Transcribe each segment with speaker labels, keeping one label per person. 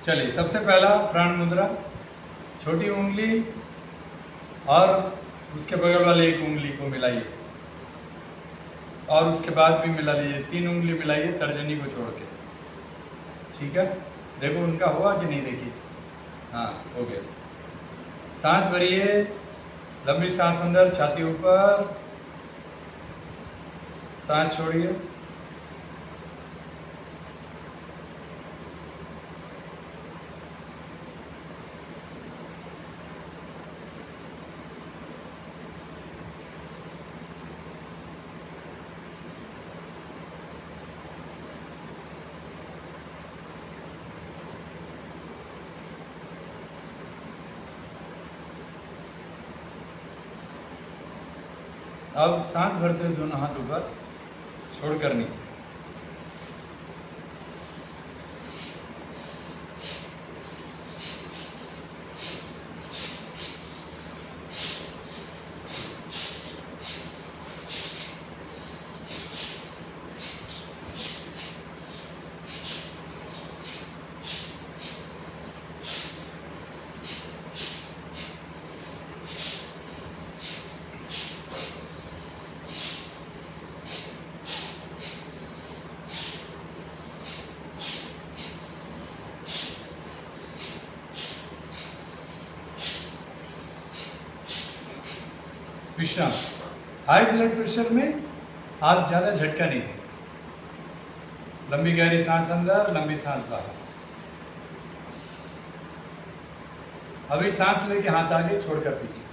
Speaker 1: चलिए, सबसे पहला प्राण मुद्रा, छोटी उंगली और उसके बगल वाले एक उंगली को मिलाइए और उसके बाद भी मिला लीजिए, 3 उंगली मिलाइए तर्जनी को छोड़ के। ठीक है, देखो उनका हुआ कि नहीं, देखिए। हाँ, हो गया। सांस भरिए, लंबी सांस अंदर, छाती ऊपर, सांस छोड़िए। अब सांस भरते हुए दोनों हाथ ऊपर, छोड़कर नीचे। विश्राम। हाई ब्लड प्रेशर में आप ज़्यादा झटका नहीं दें। लंबी गहरी सांस अंदर, लंबी सांस बाहर। अभी सांस लेके हाथ आगे, छोड़कर पीछे।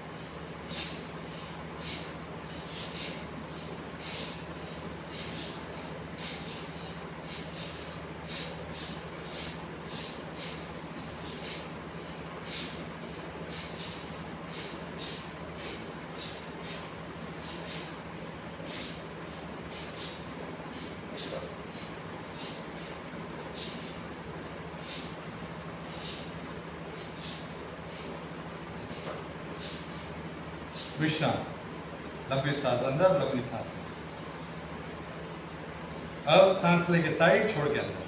Speaker 1: विश्राम। लंबी सांस अंदर, लंबी सांस बाहर। अब सांस लेके साइड, छोड़ के अंदर।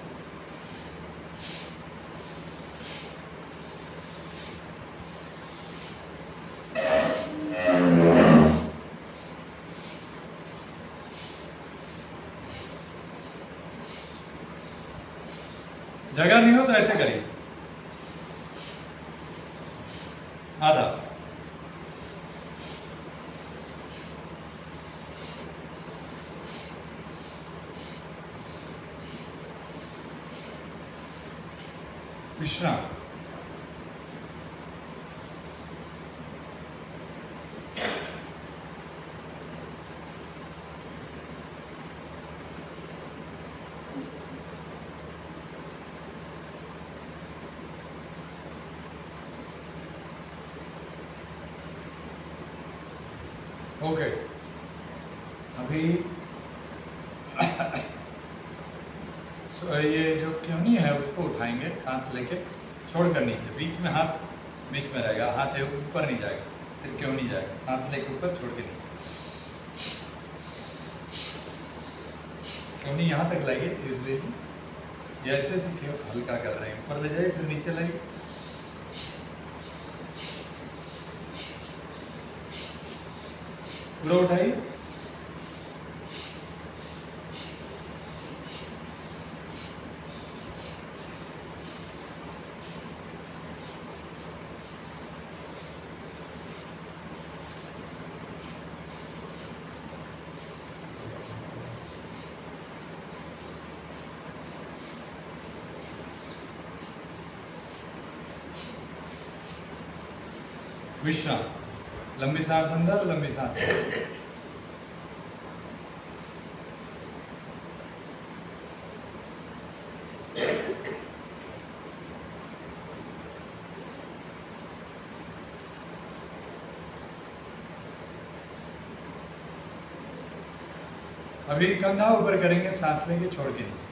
Speaker 1: जगह नहीं हो तो ऐसे करिए, आधा। विश्राम। ओके, अभी ये जो क्योनी है उसको उठाएंगे, सांस लेके छोड़कर नीचे। बीच में हाथ, बीच में रहेगा, हाथ ऊपर नहीं जाएगा, सिर्फ क्यों नहीं जाएगा। सांस लेके ऊपर, छोड़ के नीचे। क्योनी यहाँ तक लाइए, धीरे धीरे से। ये ऐसे सीखिए, हल्का कर रहे हैं, ऊपर ले जाइए, फिर नीचे लाइए। पूरा उठाइए। विश्राम। लंबी सांस अंदर, लंबी सांस बाहर। अभी कंधा ऊपर करेंगे, सांस लेंगे, छोड़ के नीचे।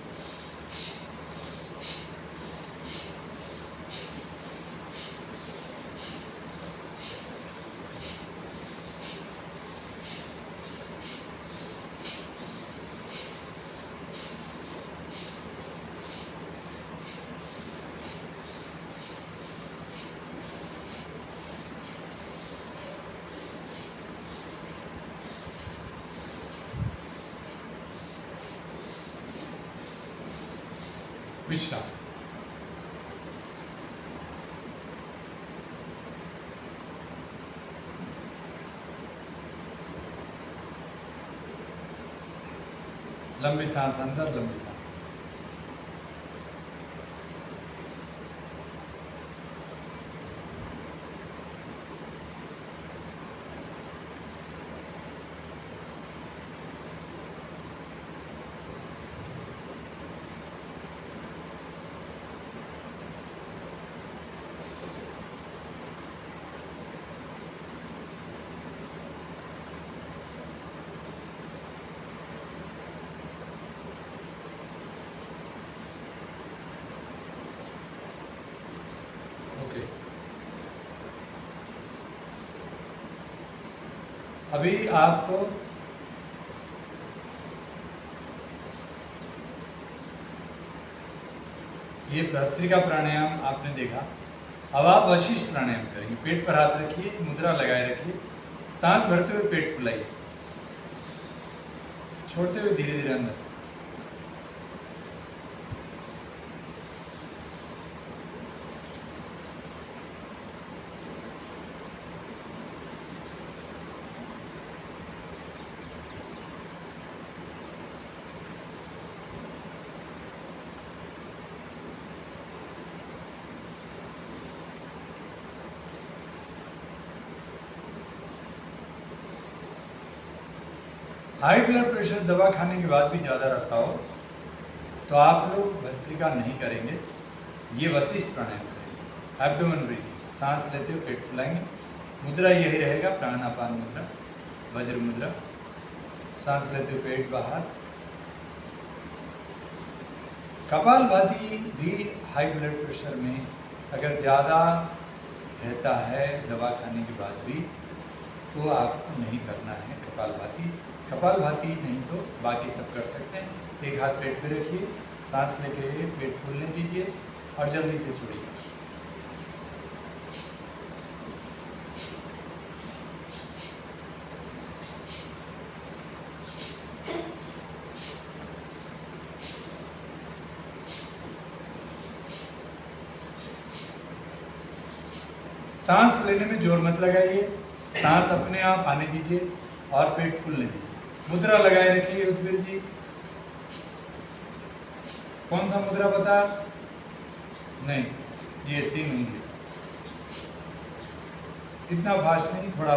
Speaker 1: विश्राम। लंबी सांस अंदर, लंबी सांस। ओके, अभी आपको ये भस्त्रिका प्राणायाम आपने देखा। अब आप वशिष्ठ प्राणायाम करेंगे। पेट पर हाथ रखिए, मुद्रा लगाए रखिए, सांस भरते हुए पेट फुलाइए, छोड़ते हुए धीरे धीरे अंदर। हाई ब्लड प्रेशर दवा खाने के बाद भी ज़्यादा रखा हो तो आप लोग भस्त्रिका नहीं करेंगे, ये वशिष्ठ प्राणायाम करेंगे। एब्डोमेन ब्रीथिंग, सांस लेते हुए पेट फुलाएंगे। मुद्रा यही रहेगा, प्राणापान मुद्रा, वज्र मुद्रा। सांस लेते हुए पेट बाहर। कपालभाति भी हाई ब्लड प्रेशर में अगर ज़्यादा रहता है दवा खाने के बाद भी तो आपको नहीं करना है कपालभाति। कपालभाति नहीं तो बाकी सब कर सकते हैं। एक हाथ पेट पे रखिए, सांस लेके पेट फूलने दीजिए और जल्दी से छोड़िए। सांस लेने में जोर मत लगाइए, सांस अपने आप आने दीजिए और पेट फूलने दीजिए। मुद्रा लगाए रखिए उद्वीर जी। कौन सा मुद्रा बता? नहीं, ये 3 उंगली। इतना फास्ट नहीं, थोड़ा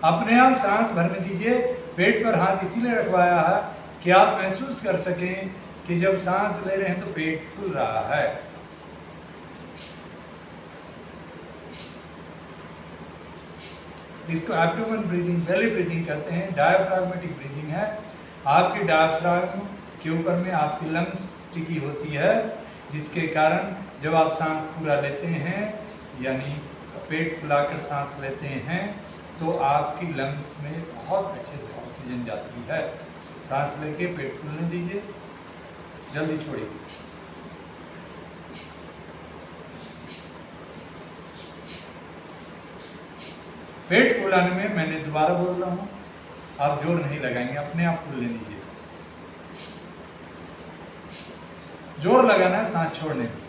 Speaker 1: अपने आप सांस भरने दीजिए। पेट पर हाथ इसीलिए रखवाया है कि आप महसूस कर सकें कि जब सांस ले रहे हैं तो पेट फूल रहा है। इसको एब्डोमेन ब्रीदिंग, बेली ब्रीदिंग कहते हैं। डायफ्राग्मेटिक ब्रीदिंग है। आपके डायफ्राग्म के ऊपर में आपकी लंग्स टिकी होती है, जिसके कारण जब आप सांस पूरा लेते हैं यानी पेट फुलाकर सांस लेते हैं तो आपकी लंग्स में बहुत अच्छे से ऑक्सीजन जाती है। सांस लेके पेट फूलने दीजिए, जल्दी छोड़िए। पेट फुलाने में मैंने दोबारा बोल रहा हूँ, आप जोर नहीं लगाएंगे, अपने आप फूलने दीजिए। जोर लगाना है सांस छोड़ने में।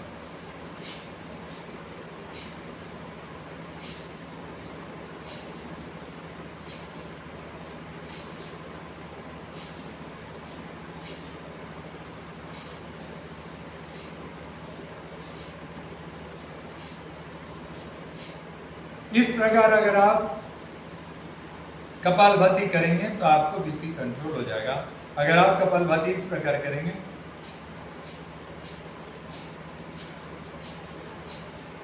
Speaker 1: इस प्रकार अगर आप कपालभाति करेंगे तो आपको बीपी कंट्रोल हो जाएगा। अगर आप कपालभाति इस प्रकार करेंगे,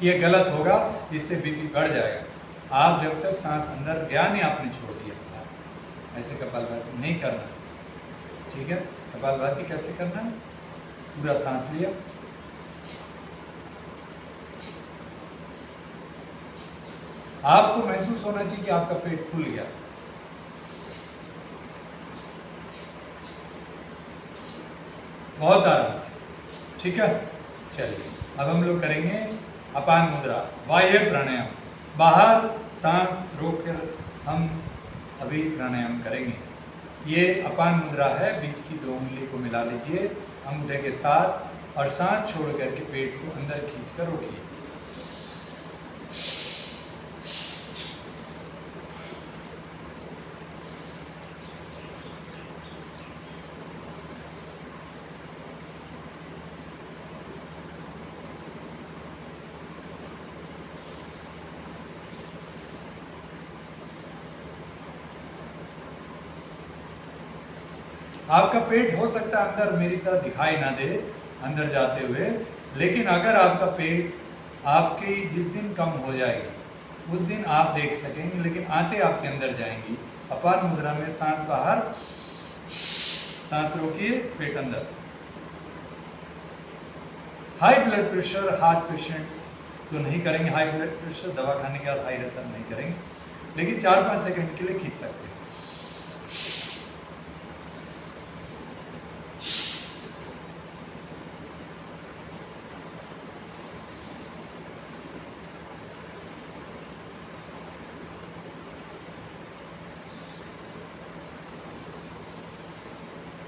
Speaker 1: ये गलत होगा, इससे बीपी बढ़ जाएगा। आप जब तक सांस अंदर गया नहीं आपने छोड़ दिया, ऐसे कपालभाति नहीं करना, ठीक है। कपालभाति कैसे करना है? पूरा सांस लिया, आपको महसूस होना चाहिए कि आपका पेट फूल गया। बहुत आराम से, ठीक है। चलिए अब हम लोग करेंगे अपान मुद्रा, बाह्य प्राणायाम। बाहर सांस रोककर हम अभी प्राणायाम करेंगे। ये अपान मुद्रा है, बीच की 2 उंगली को मिला लीजिए अंगूठे के साथ और सांस छोड़ करके पेट को अंदर खींच कर रोकिए। आपका पेट हो सकता है अंदर मेरी तरह दिखाई ना दे अंदर जाते हुए, लेकिन अगर आपका पेट आपकी जिस दिन कम हो जाएगी उस दिन आप देख सकेंगे, लेकिन आते आपके अंदर जाएंगी। अपान मुद्रा में सांस बाहर, सांस रोकिए, पेट अंदर। High blood pressure heart patient तो नहीं करेंगे, हाई ब्लड प्रेशर दवा खाने के बाद हाई रहता नहीं करेंगे, लेकिन 4-5 सेकंड के लिए खींच सकते हैं।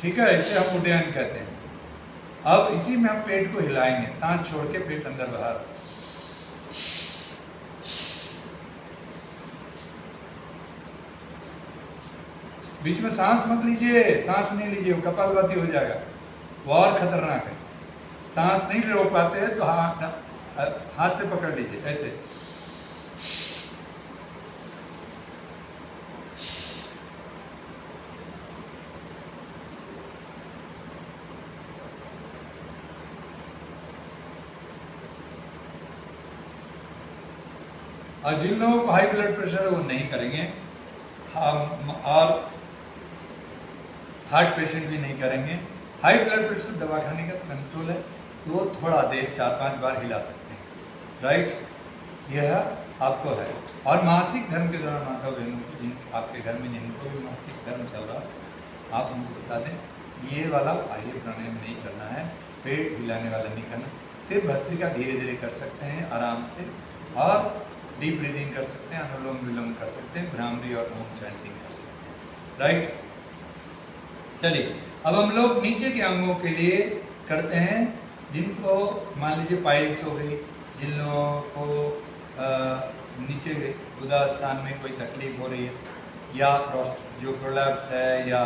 Speaker 1: ठीक है, इसे हम उड्डयन कहते हैं। अब इसी में हम पेट को हिलाएंगे, सांस छोड़ के पेट अंदर बाहर। बीच में सांस मत लीजिए, सांस नहीं लीजिए, वो कपालभाति हो जाएगा, वो और खतरनाक है। सांस नहीं रोक पाते हैं तो हाथ से पकड़ लीजिए ऐसे। और जिन लोगों को हाई ब्लड प्रेशर है वो नहीं करेंगे, और हार्ट पेशेंट भी नहीं करेंगे। हाई ब्लड प्रेशर दवा खाने का कंट्रोल है, तो वो थोड़ा देर 4-5 बार हिला सकते हैं, राइट। यह आपको है। और मासिक धर्म के दौरान माता बहनों को, जिन आपके घर में जिनको भी मासिक धर्म चल रहा है, आप उनको बता दें ये वाला बाह्य प्राणायाम नहीं करना है, पेट हिलाने वाला नहीं करना, सिर्फ भस्त्रिका धीरे धीरे कर सकते हैं आराम से, और डीप ब्रीदिंग कर सकते हैं, अनुलोम विलोम कर सकते हैं, भ्रामरी और ओम चैंटिंग कर सकते हैं, राइट। चलिए अब हम लोग नीचे के अंगों के लिए करते हैं, जिनको मान लीजिए पाइल्स हो गई, जिन लोगों को नीचे गुदा स्थान में कोई तकलीफ हो रही है, या जो प्रोलैप्स है या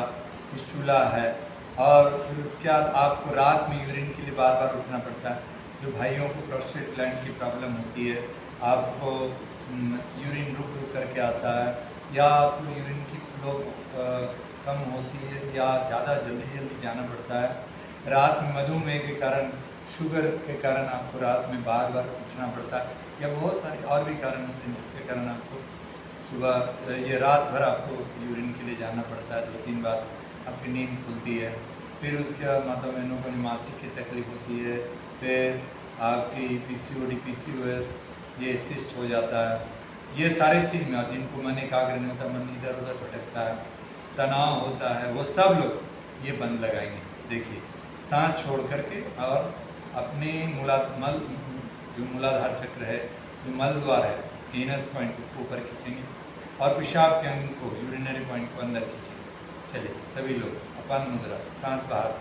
Speaker 1: फिस्टुला है, और फिर उसके बाद आपको रात में यूरिन के लिए बार बार उठना पड़ता है, जो भाइयों को प्रोस्टेट ग्लैंड की प्रॉब्लम होती है, आपको यूरिन रुक रुक करके आता है, या आपको यूरिन की फ्लो कम होती है, या ज़्यादा जल्दी जल्दी जाना पड़ता है, रात में मधुमेह के कारण, शुगर के कारण आपको रात में बार बार उठना पड़ता है, या बहुत सारे और भी कारण होते हैं जिसके कारण आपको सुबह ये रात भर आपको यूरिन के लिए जाना पड़ता है, 2-3 बार आपकी नींद खुलती है। फिर उसके बाद माता बहनों को मासिक की तकलीफ होती है, फिर आपकी PCOD PCOS ये सिस्ट हो जाता है, ये सारी चीज़ में, और जिनको मन एकाग्र नहीं होता, मन इधर उधर भटकता है, तनाव होता है, वो सब लोग ये बंद लगाएंगे। देखिए सांस छोड़ करके, और अपने मल जो मूलाधार चक्र है, जो मल द्वार है, एनस पॉइंट, उसको ऊपर खींचेंगे, और पेशाब के अंग को, यूरिनरी पॉइंट को अंदर खींचेंगे। चलिए सभी लोग, अपान मुद्रा, सांस बाहर,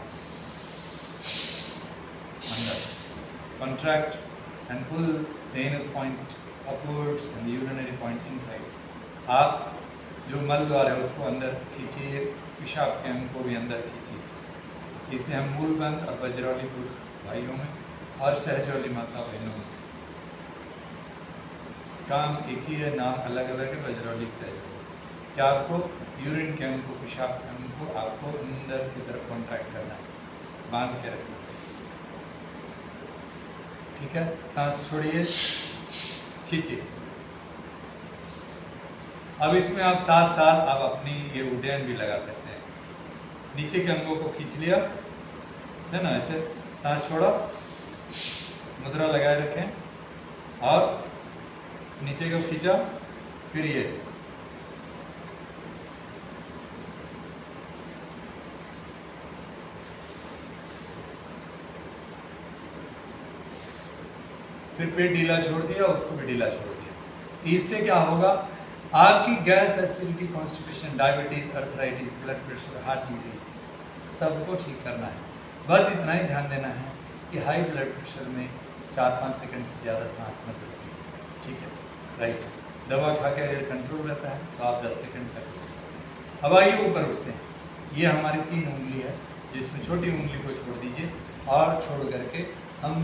Speaker 1: अंदर, contract and pull the anus point upwards and the urinary point inside. आप जो मल द्वार है उसको अंदर खींचिए, पेशाब के अंग को भी अंदर खींचिए। इसे हम मूलबंद और बजरौलीपुर भाइयों में और सहजौली माता बहनों में, काम एक ही है, नाम अलग अलग है, बजरौली सहजौली। क्या आपको यूरिन के अंग को, पेशाब के अंग को आपको अंदर की तरफ कॉन्ट्रैक्ट करना है, बांध के रखना है, ठीक है। सांस छोड़िए, खींचिए। अब इसमें आप साथ साथ आप अपनी ये उड्डयन भी लगा सकते हैं। नीचे के अंगों को खींच लिया है ना, ऐसे सांस छोड़ा, मुद्रा लगाए रखें, और नीचे को खींचा, फिर ये फिर पेट ढीला छोड़ दिया, उसको भी ढीला छोड़ दिया। इससे क्या होगा, आपकी gas, acidity, constipation, diabetes, arthritis, blood pressure, heart disease सबको ठीक करना है। बस इतना ही ध्यान देना है कि हाई ब्लड प्रेशर में 4-5 सेकंड से ज़्यादा सांस मत रखिए, ठीक है, राइट। दवा खा के अगर कंट्रोल रहता है तो आप 10 सेकंड तक ले सकते हैं। अब आइए ऊपर उठते हैं। ये हमारी 3 उंगली है, जिसमें छोटी उंगली को छोड़ दीजिए और छोड़ करके हम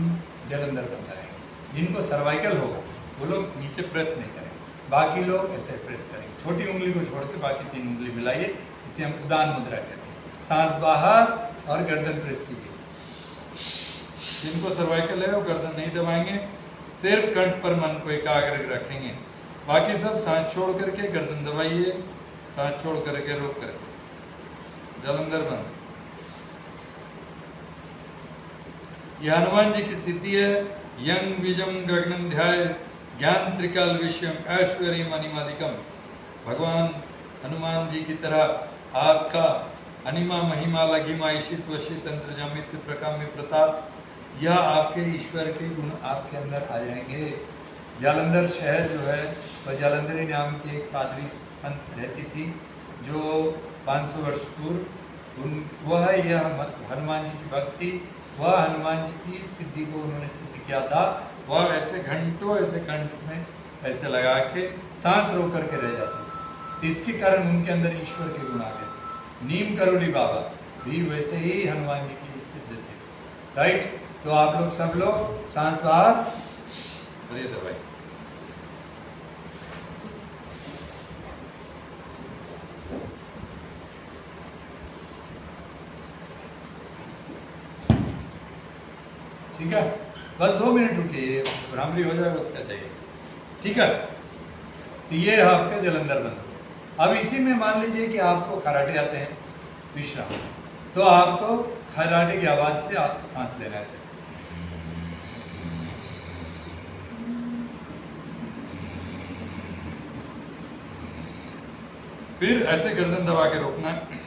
Speaker 1: जलंधर बन लगाएंगे। जिनको सर्वाइकल होगा वो लोग नीचे प्रेस नहीं करेंगे, बाकी लोग ऐसे प्रेस करेंगे। छोटी उंगली को छोड़ के बाकी 3 उंगली मिलाइए, इसे हम उदान मुद्रा कहते हैं। सांस बाहर और गर्दन प्रेस कीजिए। जिनको सर्वाइकल है वो गर्दन नहीं दबाएंगे, सिर्फ कंठ पर मन को एकाग्र रखेंगे। बाकी सब सांस छोड़ करके गर्दन दबाइए, सांस छोड़ करके रोक करके जलंधर बंद। यह हनुमान जी की सिद्धि है। यंग विजम गगनम ध्याय ज्ञान त्रिकाल विषयम ऐश्वर्य मणिमादिकम। भगवान हनुमान जी की तरह आपका अनिमा महिमा लघिमा ईशित वशित तंत्र जामित प्रकाम्य प्रताप, यह आपके ईश्वर के गुण आपके अंदर आ जाएंगे। जालंधर शहर जो है वह जालंधरी नाम की एक साध्वी संत रहती थी, जो 500 वर्ष पूर्व वह यह हनुमान जी की भक्ति, वह हनुमान जी की सिद्धि को उन्होंने सिद्ध किया था। वह ऐसे घंटों ऐसे कंठ में ऐसे लगा के सांस रोक करके रह जाते थे। इसके कारण उनके अंदर ईश्वर के गुण आ गए। नीम करोली बाबा भी वैसे ही हनुमान जी की सिद्ध थे, राइट। तो आप लोग सब लोग सांस बाहर भरिए दवाई। ठीक है, बस 2 मिनट रुकिए, भ्रामरी हो जाए उसका चाहिए, ठीक है। तो ये है आपका जलंधर बंद। अब इसी में मान लीजिए कि आपको खराटे आते हैं, विश्राम, तो आपको खराटे की आवाज से आप सांस लेना है। फिर ऐसे गर्दन दबा के रोकना है।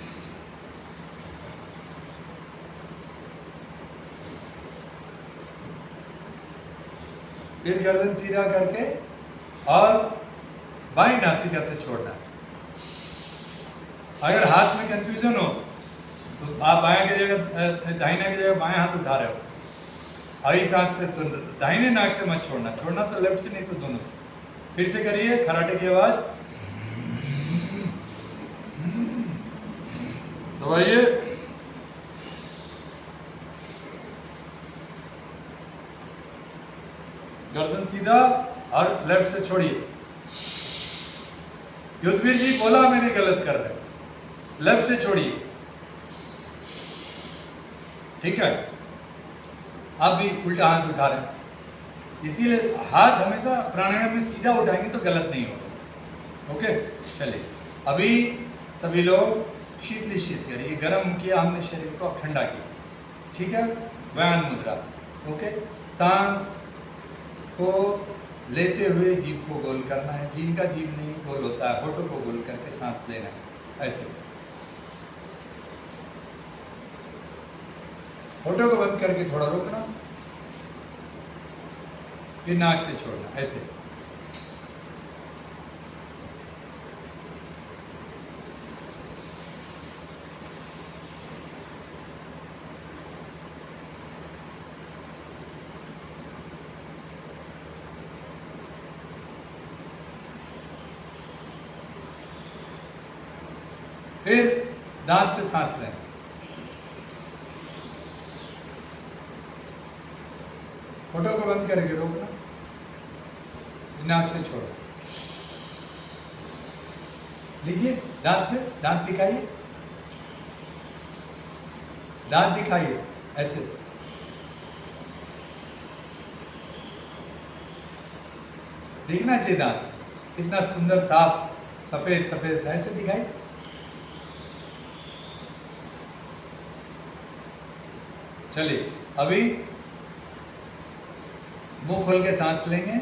Speaker 1: फिर गर्दन सीधा करके और बाएं नासिका से छोड़ना है। अगर हाथ में कंफ्यूजन हो तो आप बाएं की जगह दाहिने की जगह बाएं हाथ उठा रहे हो, और इस हाथ से तो दाहिने नाक से मत छोड़ना, छोड़ना तो लेफ्ट से नहीं तो दोनों से। फिर से करिए खराटे की आवाज, दबाइए। गर्दन सीधा और लेफ्ट से छोड़िए। युद्धवीर जी बोला मैंने गलत कर रहे, लेफ्ट से छोड़िए, ठीक है। आप भी उल्टा हाथ उठा रहे हैं, इसीलिए हाथ हमेशा प्राणायाम में सीधा उठाएंगे तो गलत नहीं होगा, ओके। चलिए अभी सभी लोग शीत करिए, गर्म किया हमने शरीर को, अब ठंडा कीजिए, ठीक है। व्यान मुद्रा, ओके। सांस को लेते हुए जीभ को गोल करना है, जिनका जीभ नहीं गोल होता है होठों को गोल करके सांस लेना है, ऐसे। होठों को बंद करके थोड़ा रोकना, फिर नाक से छोड़ना, ऐसे। फिर दांत से सांस लें, होठों को बंद करके रोकना, नाक से छोड़ो, लीजिए दांत से, दांत दिखाइए, दांत दिखाइए, ऐसे। देखना चाहिए दांत कितना सुंदर साफ सफेद सफेद, ऐसे दिखाई। चलिए अभी मुंह खोल के सांस लेंगे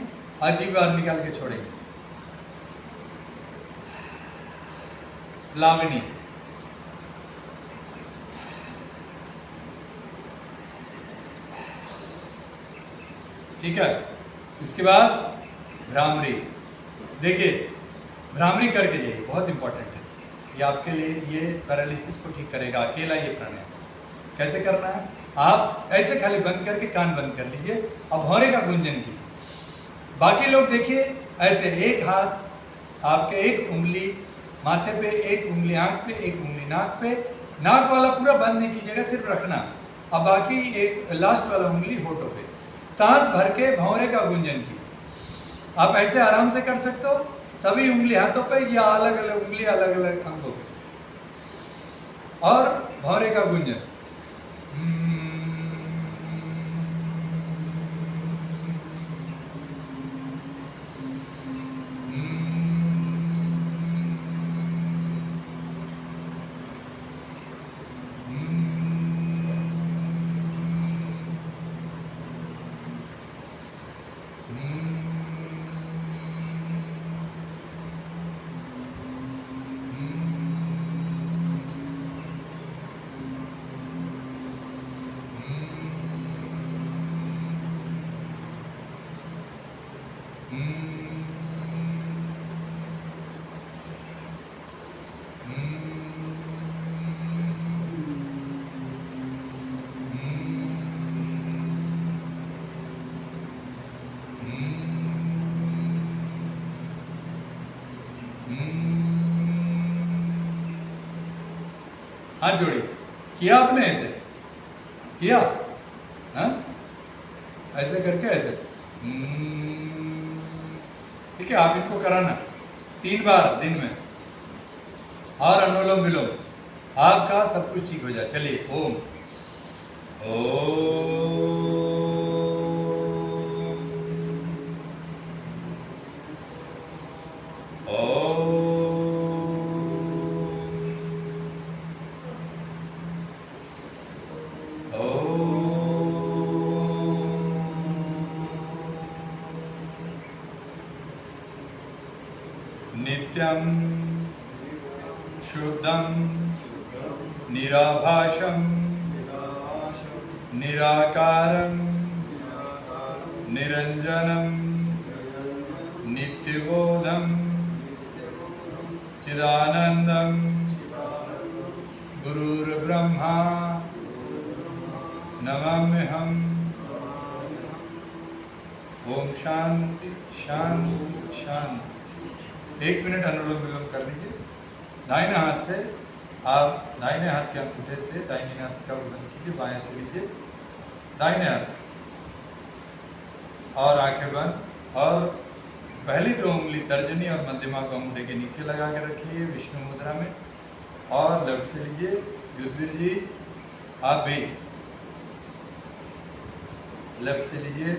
Speaker 1: और जीभ बाहर निकाल के छोड़ेंगे। लावनी, ठीक है। इसके बाद भ्रामरी। देखिए भ्रामरी करके जाइए, बहुत इंपॉर्टेंट है ये आपके लिए। ये पैरालिसिस को ठीक करेगा अकेला ये प्राणायाम। कैसे करना है? आप ऐसे खाली बंद करके कान बंद कर लीजिए, अब भौरे का गुंजन कीजिए। बाकी लोग देखिए ऐसे, एक हाथ आपके, एक उंगली माथे पे, एक उंगली आंख पे, एक उंगली नाक पे। नाक वाला पूरा बंद नहीं कीजिएगा, सिर्फ रखना। अब बाकी एक लास्ट वाला उंगली होठों पे। सांस भर के भौरे का गुंजन कीजिए। आप ऐसे आराम से कर सकते हो, सभी उंगली हाथों पे या अलग अलग उंगली अलग अलग अंगों पे, और भौरे का गुंजन। हाथ जोड़िए। किया आपने? ऐसे किया? हाँ, ऐसे करके ऐसे। ठीक है, आप इनको कराना 3 बार दिन में, और अनुलोम विलोम, आपका सब कुछ ठीक हो जाए। चलिए, ओम नित्यं शुद्धं निराभासं निराकारं निरंजनं नित्यबोधं चिदानंदं गुरुर्ब्रह्मा नमाम्यहम्। ओम शांति शांति शांति। 1 मिनट अनुलोम विलोम कर लीजिए। दाहिने हाथ से आप दाहिने हाथ के अंगूठे से दाहिनी नासिका को बंद कीजिए, बाएं से लीजिए दाहिने हाथ से, और आंखें बंद, और पहली 2 उंगली तर्जनी और मध्यमा को अंगूठे के नीचे लगा के रखिए विष्णु मुद्रा में, और लेफ्ट से लीजिए। युद्धवीर जी आप भी लेफ्ट से लीजिए,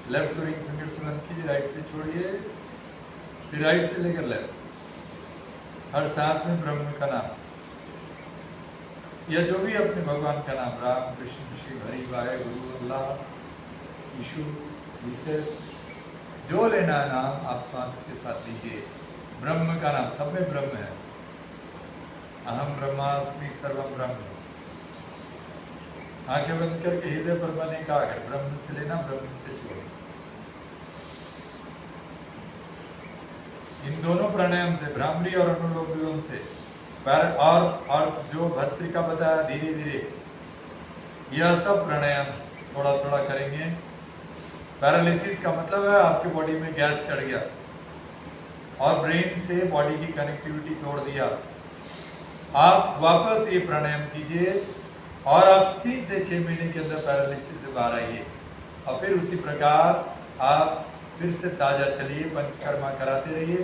Speaker 1: लेफ्ट को रिंग फिंगर से बंद कीजिए, राइट से छोड़िए, फिर राइट से लेकर लेफ्ट। हर सांस में ब्रह्म का नाम, या जो भी अपने भगवान का नाम, राम कृष्ण शिव हरि वाहेगुरु अल्लाह यीशु विशेष, जो लेना नाम आप श्वास के साथ लीजिए। ब्रह्म का नाम, सब में ब्रह्म है। अहम ब्रह्मास्मि सर्वम ब्रह्म। आंखें बंद करके हृदय पर बने का अगर ब्रह्म से लेना, ब्रह्म से छोड़ना। इन दोनों प्राणायाम से, भ्रामरी और अनुलोम विलोम से, और जो भस्त्रिका बताया धीरे धीरे, यह सब प्राणायाम थोड़ा थोड़ा करेंगे। पैरालिसिस का मतलब है आपके बॉडी में गैस चढ़ गया और ब्रेन से बॉडी की कनेक्टिविटी तोड़ दिया। आप वापस ये प्राणायाम कीजिए और आप 3 से 6 महीने के अंदर पैरालिसिस से बाहर आइए। और फिर उसी प्रकार आप फिर से ताजा चलिए, पंचकर्मा कराते रहिए,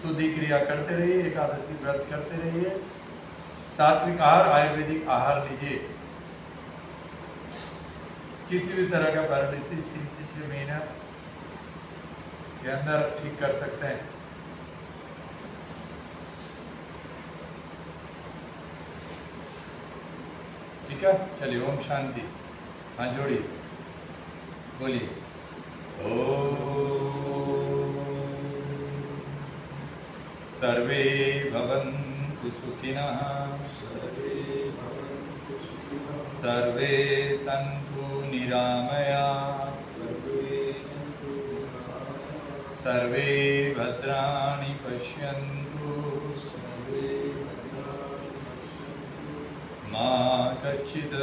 Speaker 1: शुद्धि क्रिया करते रहिए, एकादशी व्रत करते रहिए, सात्विक आहार आयुर्वेदिक आहार लीजिए। किसी भी तरह का पैरालिसिस 3 से 6 महीना के अंदर ठीक कर सकते हैं। ठीक है, चलिए ओम शांति। हाँ जोड़िए, बोलिए सर्वे भवन्तु सुखिनः, सर्वे सन्तु निरामया, सर्वे भद्राणि पश्यन्तु मा कश्चित्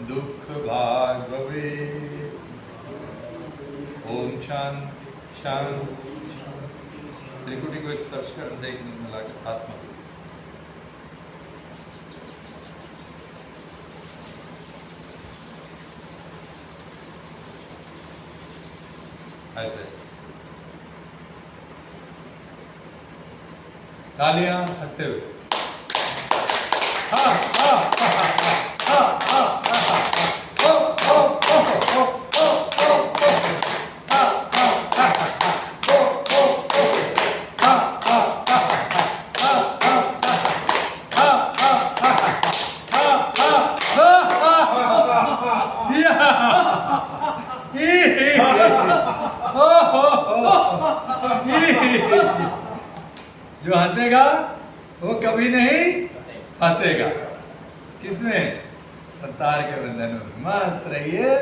Speaker 1: दुःखभाग् भवेत्। ओम शांति शांति। त्रिकुटी को स्पर्श कर देखने में लगा आत्मा को। ऐसे तालियां हंसते हुए। हाँ हाँ हाँ हाँ हाँ हाँ जो हंसेगा वो कभी नहीं हंसेगा। किसमें? संसार के बंधन में। मस्त रहिए,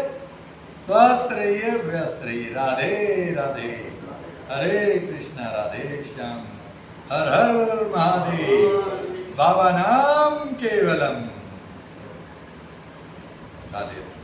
Speaker 1: स्वस्थ रहिए, व्यस्त रहिए। राधे राधे। हरे कृष्णा राधे श्याम। हर हर महादेव। बाबा नाम केवलम। राधे।